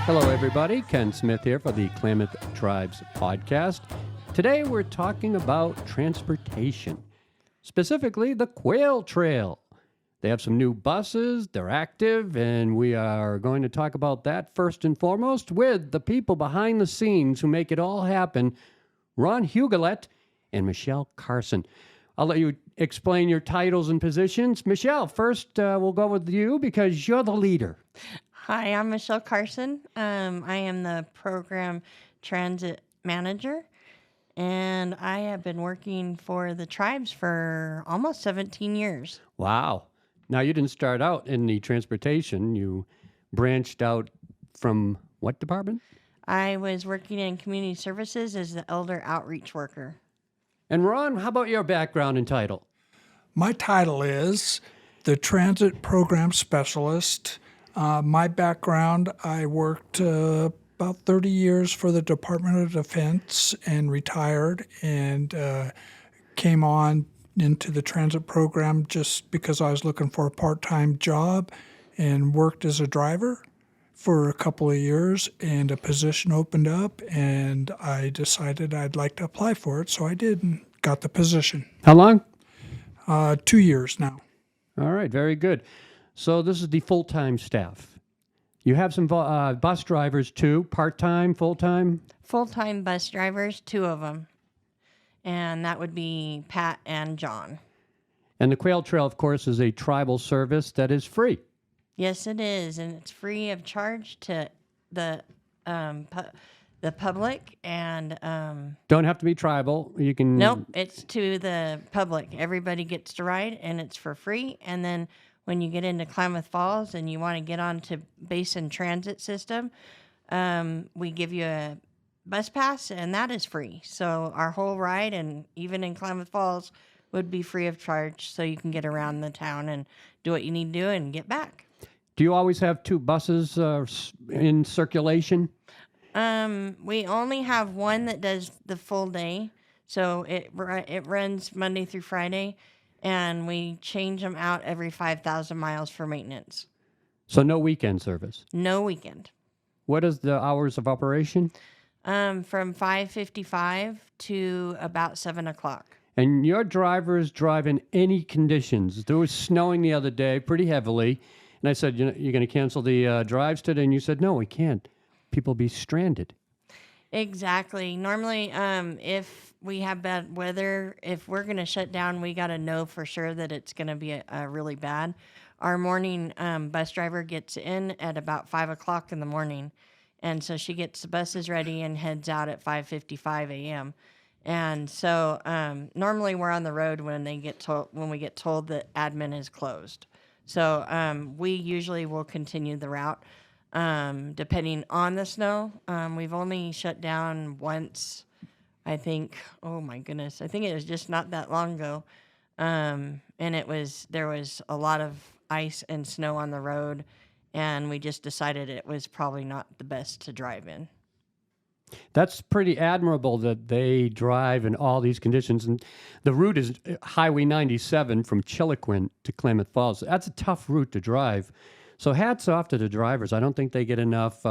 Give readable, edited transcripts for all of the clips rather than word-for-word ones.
Hello, everybody. Ken Smith here for the Klamath Tribes podcast. Today, we're talking about transportation, specifically the Quail Trail. They have some new buses, they're active, and we are going to talk about that first and foremost with the people behind the scenes who make it all happen, Ron Hugelet and Michelle Carson. I'll let you explain your titles and positions. Michelle, first we'll go with you because you're the leader. Hi, I'm Michelle Carson. I am the program transit manager, and I have been working for the tribes for almost 17 years. Wow. Now, you didn't start out in the transportation. You branched out from what department? I was working in community services as the elder outreach worker. And Ron, how about your background and title? My title is the Transit Program Specialist. My background, I worked about 30 years for the Department of Defense and retired and came on into the transit program just because I was looking for a part-time job and worked as a driver for a couple of years, and a position opened up and I decided I'd like to apply for it, so I did and got the position. How long? 2 years now. All right, very good. So this is the full-time staff. You have some bus drivers too, part-time, full-time? Full-time bus drivers, 2 of them. And that would be Pat and John. And the Quail Trail, of course, is a tribal service that is free. Yes, it is, and it's free of charge to the public, and Don't have to be tribal. You can. nope, it's to the public. Everybody gets to ride, and it's for free. And then when you get into Klamath Falls and you want to get onto Basin Transit System, we give you a bus pass, and that is free. So our whole ride, and even in Klamath Falls, would be free of charge, so you can get around the town and do what you need to do and get back. Do you always have 2 buses in circulation? We only have one that does the full day, so it runs Monday through Friday, and we change them out every 5,000 miles for maintenance. So no weekend service? No weekend. What is the hours of operation? From 5:55 to about 7 o'clock. And your drivers drive in any conditions. There was snowing the other day pretty heavily, and I said, you're going to cancel the drives today? And you said, no, we can't. People be stranded. Exactly. Normally, if we have bad weather, if we're going to shut down, we got to know for sure that it's going to be a really bad. Our morning bus driver gets in at about 5 o'clock in the morning, and so she gets the buses ready and heads out at 5:55 a.m. And so normally we're on the road when we get told that admin is closed. So we usually will continue the route depending on the snow. We've only shut down once, I think. Oh my goodness, I think it was just not that long ago, and there was a lot of ice and snow on the road, and we just decided it was probably not the best to drive in. That's pretty admirable that they drive in all these conditions. And the route is Highway 97 from Chiloquin to Klamath Falls. That's a tough route to drive. So hats off to the drivers. I don't think they get enough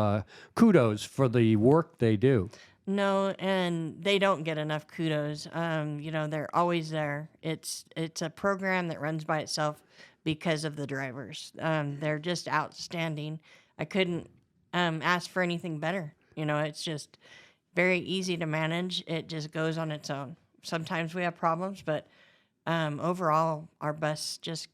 kudos for the work they do. No, and they don't get enough kudos. They're always there. It's a program that runs by itself because of the drivers. They're just outstanding. I couldn't ask for anything better. It's just very easy to manage. It just goes on its own. Sometimes we have problems, but overall, our bus just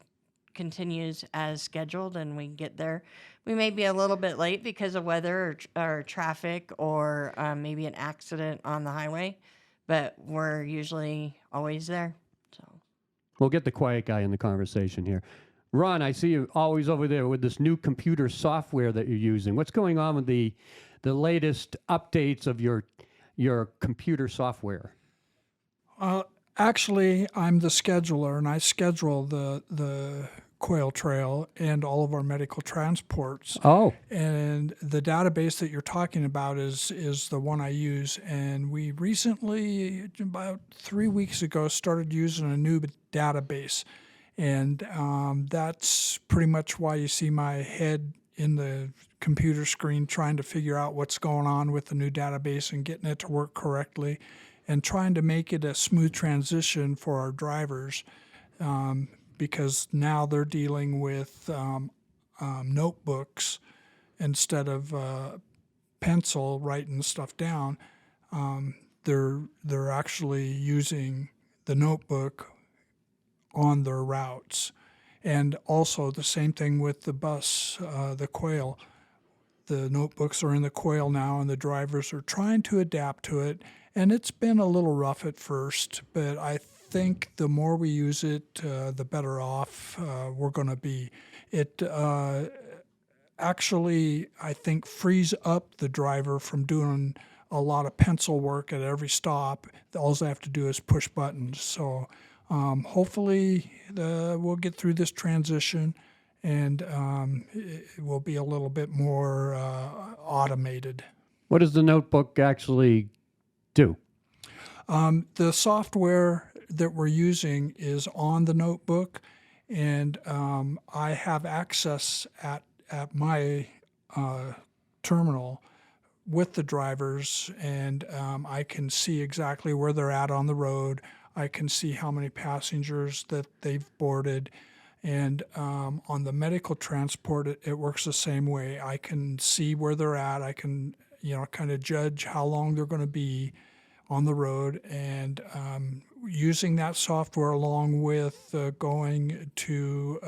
continues as scheduled, and we get there. We may be a little bit late because of weather or traffic or maybe an accident on the highway, but we're usually always there. So We'll get the quiet guy in the conversation here. Ron, I see you always over there with this new computer software that you're using. What's going on with the latest updates of your computer software? Actually, I'm the scheduler, and I schedule the Quail Trail and all of our medical transports. Oh, And the database that you're talking about is the one I use. And we recently, about 3 weeks ago, started using a new database. And that's pretty much why you see my head in the computer screen trying to figure out what's going on with the new database and getting it to work correctly and trying to make it a smooth transition for our drivers, because now they're dealing with notebooks instead of pencil writing stuff down. They're actually using the notebook on their routes. And also the same thing with the bus, the Quail. The notebooks are in the Quail now, and the drivers are trying to adapt to it. And it's been a little rough at first, but I think the more we use it, the better off we're going to be. It actually, I think, frees up the driver from doing a lot of pencil work at every stop. All they have to do is push buttons. So hopefully we'll get through this transition, and it will be a little bit more automated. what does the notebook actually do? The software that we're using is on the notebook, and I have access at my terminal with the drivers, and I can see exactly where they're at on the road. I can see how many passengers that they've boarded. And on the medical transport, it works the same way. I can see where they're at. I can, kind of judge how long they're going to be on the road. And using that software along with going to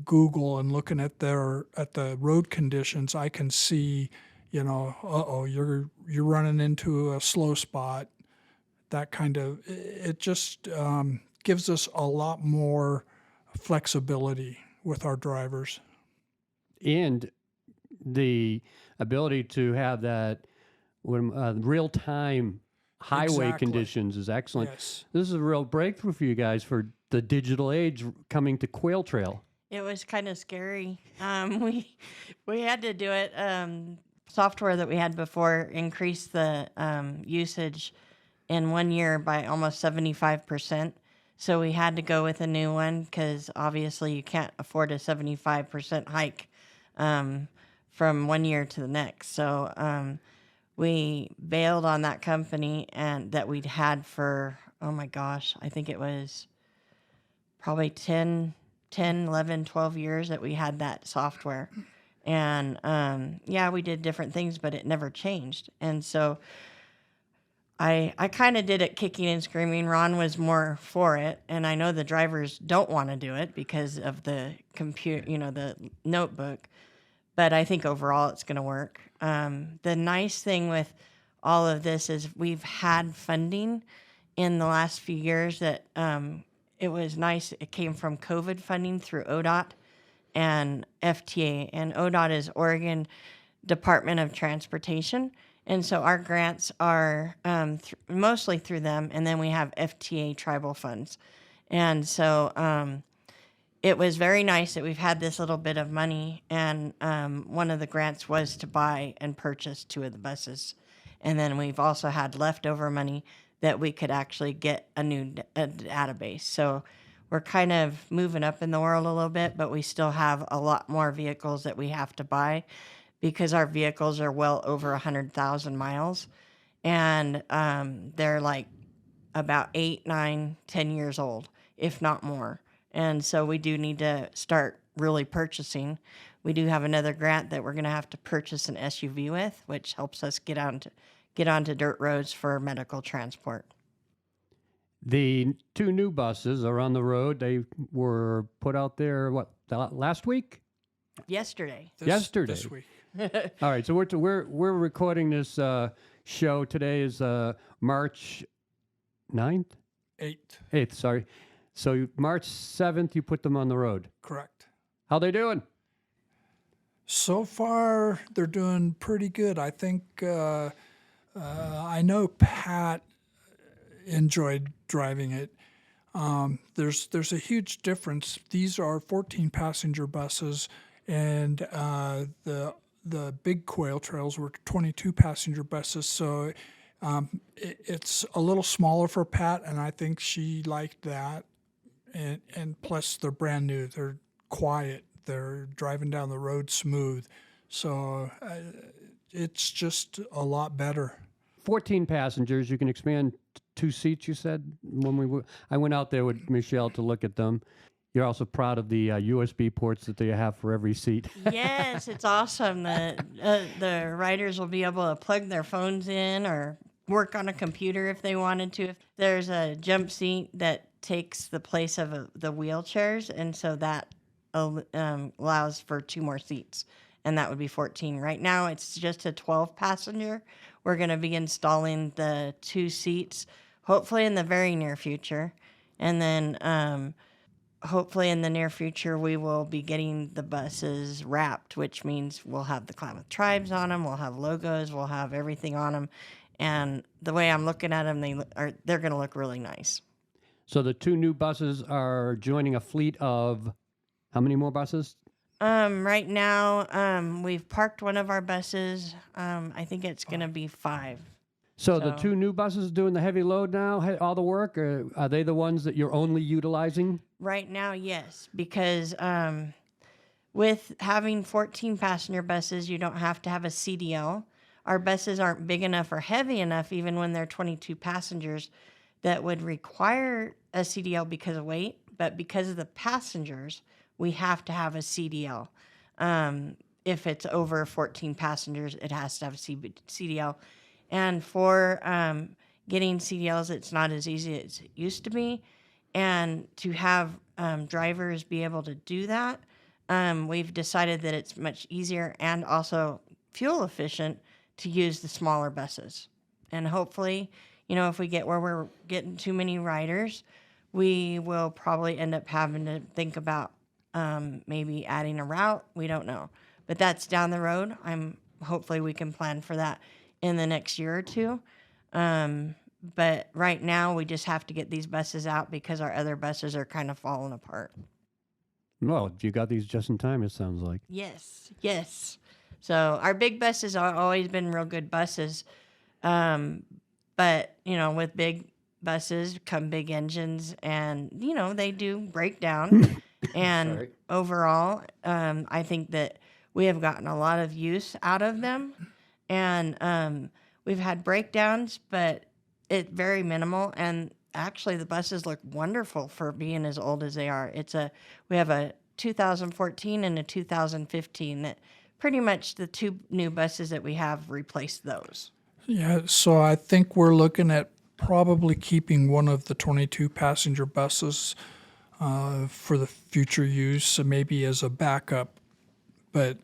Google and looking at the road conditions, I can see, you're running into a slow spot. That kind of, it just gives us a lot more flexibility with our drivers. And the ability to have that real-time highway Exactly. conditions is excellent. Yes. This is a real breakthrough for you guys for the digital age coming to Quail Trail. It was kind of scary. We had to do it. Software that we had before increased the usage in 1 year by almost 75%. So we had to go with a new one because obviously you can't afford a 75% hike from 1 year to the next. So we bailed on that company and that we'd had for, oh my gosh, I think it was probably 10, 11, 12 years that we had that software. And we did different things, but it never changed. And so I kind of did it kicking and screaming. Ron was more for it, and I know the drivers don't want to do it because of the the notebook. But I think overall it's going to work. The nice thing with all of this is we've had funding in the last few years that it was nice. It came from COVID funding through ODOT and FTA, and ODOT is Oregon Department of Transportation. And so our grants are mostly through them, and then we have FTA tribal funds. And so it was very nice that we've had this little bit of money, and one of the grants was to buy and purchase 2 of the buses. And then we've also had leftover money that we could actually get a new database. So we're kind of moving up in the world a little bit, but we still have a lot more vehicles that we have to buy, because our vehicles are well over 100,000 miles, and they're like about 8, 9, 10 years old, if not more. And so we do need to start really purchasing. We do have another grant that we're going to have to purchase an SUV with, which helps us get onto dirt roads for medical transport. The 2 new buses are on the road. They were put out there, last week? Yesterday. Yesterday. This week. All right, so we're recording this show. Today is March 9th? 8th, sorry. So March 7th, you put them on the road. Correct. How they doing? So far, they're doing pretty good. I think I know Pat enjoyed driving it. There's a huge difference. These are 14 passenger buses, and the big Quail trails were 22 passenger buses. So it's a little smaller for Pat, and I think she liked that. And plus they're brand new. They're quiet. They're driving down the road smooth. So it's just a lot better. 14 passengers. You can expand 2 seats, you said? I went out there with Michelle to look at them. You're also proud of the USB ports that they have for every seat. Yes, it's awesome that the riders will be able to plug their phones in or work on a computer if they wanted to. If there's a jump seat that takes the place of the wheelchairs, and so that allows for 2 more seats, and that would be 14. Right now, it's just a 12 passenger. We're going to be installing the 2 seats, hopefully in the very near future, and then hopefully in the near future, we will be getting the buses wrapped, which means we'll have the Klamath Tribes on them, we'll have logos, we'll have everything on them. And the way I'm looking at them, they're going to look really nice. So the 2 new buses are joining a fleet of how many more buses? Right now, we've parked one of our buses. I think it's going to be 5. So the 2 new buses doing the heavy load now, all the work, or are they the ones that you're only utilizing? Right now, yes, because with having 14 passenger buses, you don't have to have a CDL. Our buses aren't big enough or heavy enough, even when they're 22 passengers, that would require a CDL because of weight. But because of the passengers, we have to have a CDL. If it's over 14 passengers, it has to have a CDL. And for getting CDLs, it's not as easy as it used to be. And to have drivers be able to do that, we've decided that it's much easier and also fuel efficient to use the smaller buses. And hopefully, if we get where we're getting too many riders, we will probably end up having to think about maybe adding a route. We don't know. But that's down the road. Hopefully we can plan for that in the next year or 2. But right now, we just have to get these buses out because our other buses are kind of falling apart. Well, you got these just in time, it sounds like. Yes. So our big buses have always been real good buses. But, with big buses come big engines, and, they do break down. And overall, I think that we have gotten a lot of use out of them. And we've had breakdowns, but it's very minimal, and actually the buses look wonderful for being as old as they are. We have a 2014 and a 2015 that pretty much the 2 new buses that we have replaced those. Yeah, so I think we're looking at probably keeping one of the 22 passenger buses for the future use, maybe as a backup. But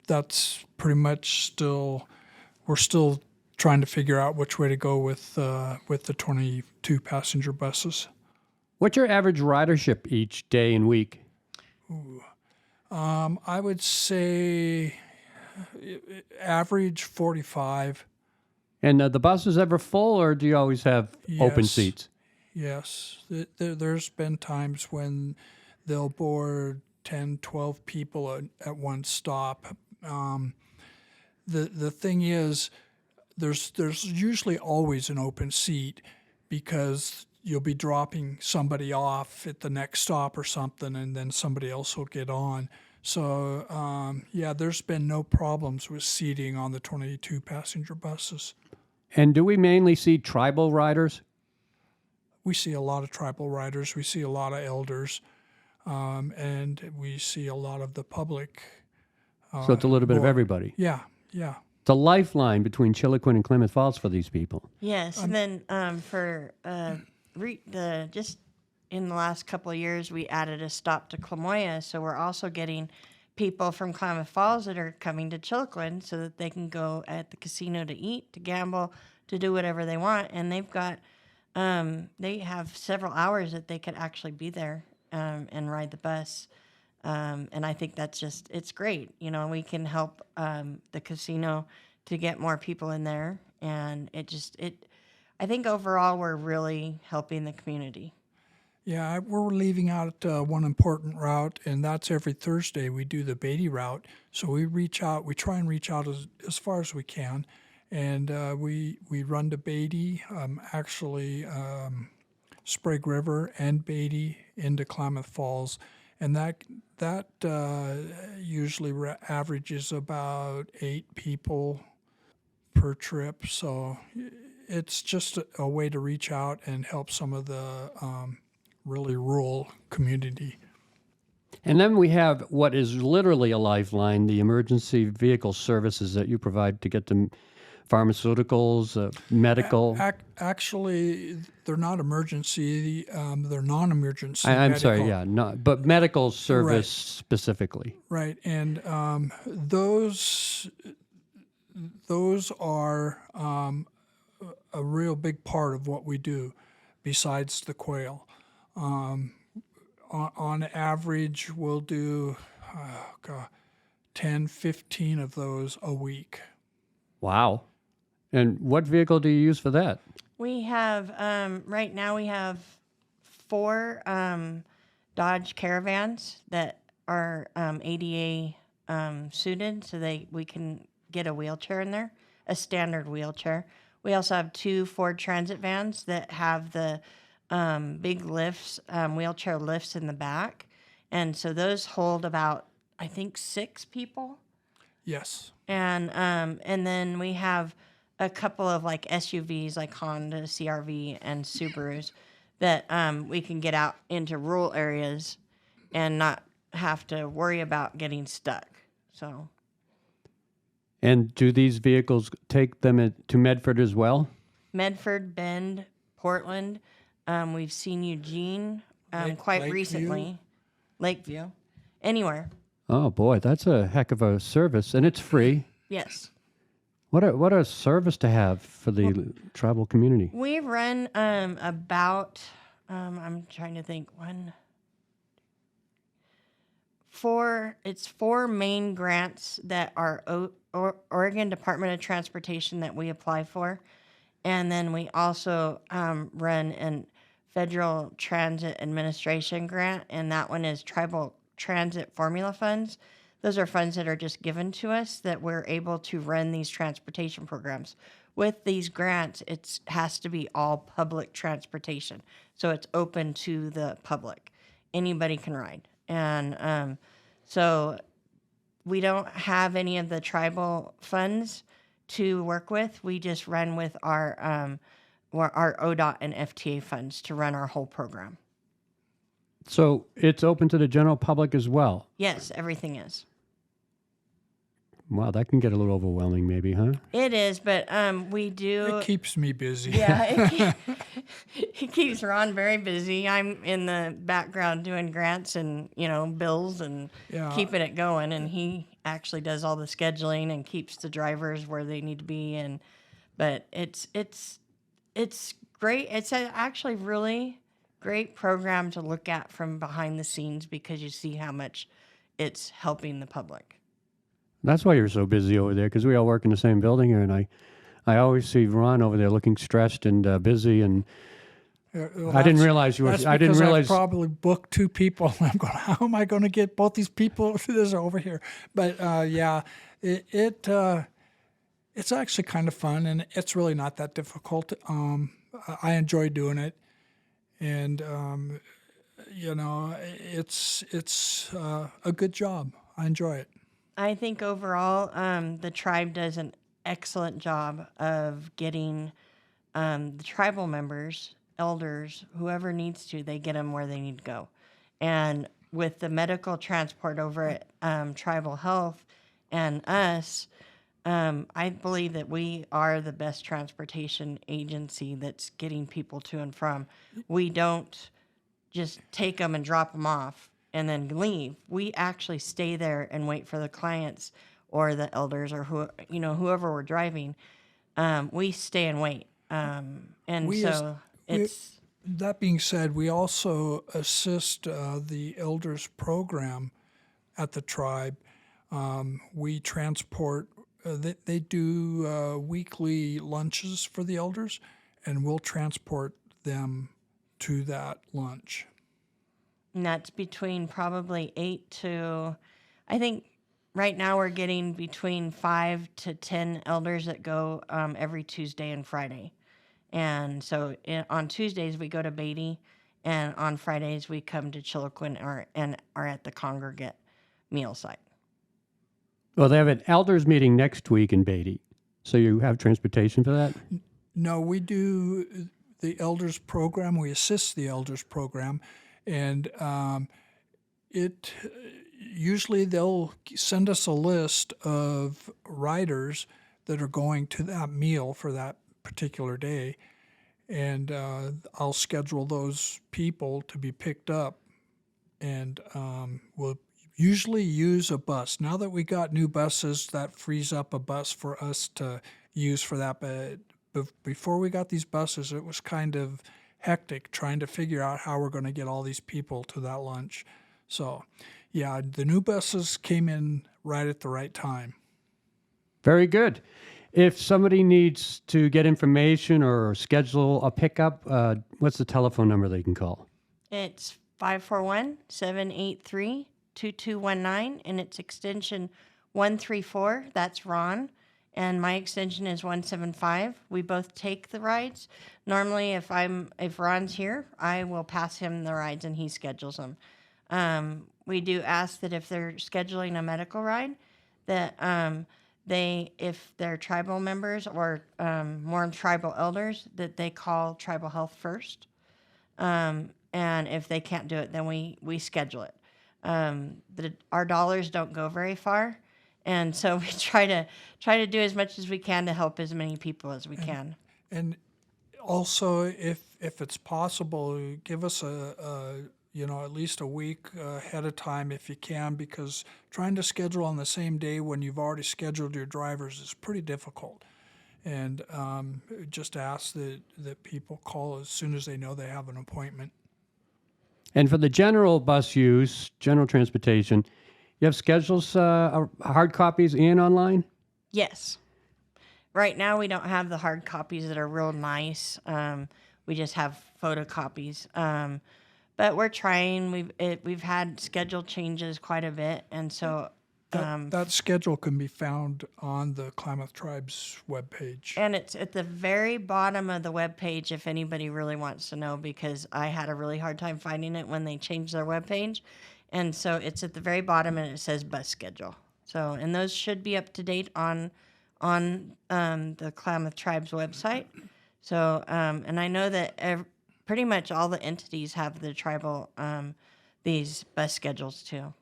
that's pretty much we're still trying to figure out which way to go with the 22 passenger buses. What's your average ridership each day and week? I would say average 45. And the bus is ever full, or do you always have open Yes. seats? Yes. There's been times when they'll board 10, 12 people at one stop. The thing is, there's usually always an open seat because you'll be dropping somebody off at the next stop or something, and then somebody else will get on. So, there's been no problems with seating on the 22 passenger buses. And do we mainly see tribal riders? We see a lot of tribal riders. We see a lot of elders, and we see a lot of the public. So it's a little bit of everybody. Yeah. It's a lifeline between Chiloquin and Klamath Falls for these people. Yes, and then for just in the last couple of years, we added a stop to Clamoya, so we're also getting people from Klamath Falls that are coming to Chiloquin so that they can go at the casino to eat, to gamble, to do whatever they want, and they have several hours that they could actually be there and ride the bus. And I think it's great. We can help the casino to get more people in there. And I think overall we're really helping the community. Yeah, we're leaving out one important route, and that's every Thursday we do the Beatty route. So we try and reach out as far as we can, and we run to Beatty, Sprague River and Beatty into Klamath Falls, and that usually averages about 8 people per trip. So it's just a way to reach out and help some of the really rural community. And then we have what is literally a lifeline, the emergency vehicle services that you provide to get to pharmaceuticals, medical. Actually, they're not emergency. They're non-emergency. I'm medical. sorry, yeah, not, but medical service Right. specifically. Right, and those are a real big part of what we do, besides the quail. On average, we'll do 10, 15 of those a week. Wow. And what vehicle do you use for that? We have right now we have 4 Dodge Caravans that are ADA suited, so we can get a wheelchair in there, a standard wheelchair. We also have 2 Ford Transit vans that have the big lifts, wheelchair lifts in the back, and so those hold about, I think, 6 people. Yes. And then we have a couple of like SUVs, like Honda CRV and Subarus, that we can get out into rural areas and not have to worry about getting stuck. So. And do these vehicles take them to Medford as well? Medford, Bend, Portland. We've seen Eugene quite Lakeview. recently. Lakeview. Anywhere. Oh boy, that's a heck of a service, and it's free. Yes. What a service to have for the tribal community. We run about, I'm trying to think, 4 main grants that are Oregon Department of Transportation that we apply for. And then we also run a Federal Transit Administration grant, and that one is Tribal Transit Formula Funds. Those are funds that are just given to us that we're able to run these transportation programs. With these grants, it has to be all public transportation. So it's open to the public. Anybody can ride. And so we don't have any of the tribal funds to work with. We just run with our ODOT and FTA funds to run our whole program. So it's open to the general public as well? Yes, everything is. Wow, that can get a little overwhelming maybe, huh? It is, but we do. It keeps me busy. Yeah, it keeps Ron very busy. I'm in the background doing grants and bills and keeping it going, and he actually does all the scheduling and keeps the drivers where they need to be. But it's great. It's actually really great program to look at from behind the scenes because you see how much it's helping the public. That's why you're so busy over there, because we all work in the same building here, and I always see Ron over there looking stressed and busy, and I didn't realize you were. I didn't realize. I probably booked 2 people. And I'm going, how am I going to get both these people this over here? But it's actually kind of fun, and it's really not that difficult. I enjoy doing it, and it's a good job. I enjoy it. I think overall, the tribe does an excellent job of getting the tribal members, elders, whoever needs to, they get them where they need to go. And with the medical transport over at Tribal Health and us, I believe that we are the best transportation agency that's getting people to and from. We don't just take them and drop them off and then leave. We actually stay there and wait for the clients or the elders or whoever we're driving. We stay and wait. That being said, we also assist the elders program at the tribe. We transport. They do weekly lunches for the elders, and we'll transport them to that lunch. And that's between probably 8 to, I think right now we're getting between 5 to 10 elders that go every Tuesday and Friday. And so on Tuesdays we go to Beatty, and on Fridays we come to Chiloquin and are at the congregate meal site. Well, they have an elders meeting next week in Beatty. So you have transportation for that? No, we do the elders program. We assist the elders program, and it usually they'll send us a list of riders that are going to that meal for that particular day, and I'll schedule those people to be picked up, and we'll usually use a bus. Now that we got new buses, that frees up a bus for us to use for that. But before we got these buses, it was kind of hectic trying to figure out how we're going to get all these people to that lunch. So, yeah, the new buses came in right at the right time. Very good. If somebody needs to get information or schedule a pickup, what's the telephone number they can call? It's 541-783-2219, and it's extension 134. That's Ron. And my extension is 175. We both take the rides. Normally, if Ron's here, I will pass him the rides and he schedules them. We do ask that if they're scheduling a medical ride, that if they're tribal members or more tribal elders, that they call tribal health first. And if they can't do it, then we schedule it. Our dollars don't go very far. And so we try to do as much as we can to help as many people as we can. And also, if it's possible, give us at least a week ahead of time if you can, because trying to schedule on the same day when you've already scheduled your drivers is pretty difficult. And just ask that people call as soon as they know they have an appointment. And for the general bus use, general transportation, you have schedules, hard copies and online? Yes. Right now we don't have the hard copies that are real nice. We just have photocopies. But we're trying. We've had schedule changes quite a bit, and so that schedule can be found on the Klamath Tribe's webpage. And it's at the very bottom of the webpage if anybody really wants to know, because I had a really hard time finding it when they changed their webpage. And so it's at the very bottom, and it says bus schedule. So, and those should be up to date on the Klamath Tribe's website. So, and I know that pretty much all the entities have the tribal these bus schedules too.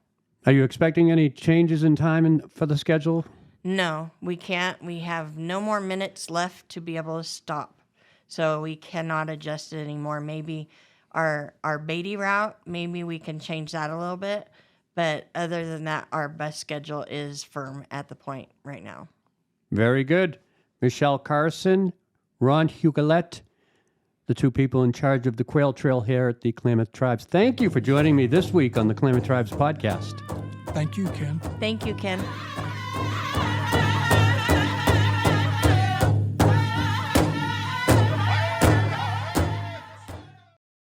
Are you expecting any changes in time for the schedule? No, we can't. We have no more minutes left to be able to stop, so we cannot adjust it anymore. Maybe our Beatty route, maybe we can change that a little bit. But other than that, our bus schedule is firm at the point right now. Very good. Michelle Carson, Ron Hugelet, the two people in charge of the Quail Trail here at the Klamath Tribes. Thank you for joining me this week on the Klamath Tribes podcast. Thank you, Ken. Thank you, Ken.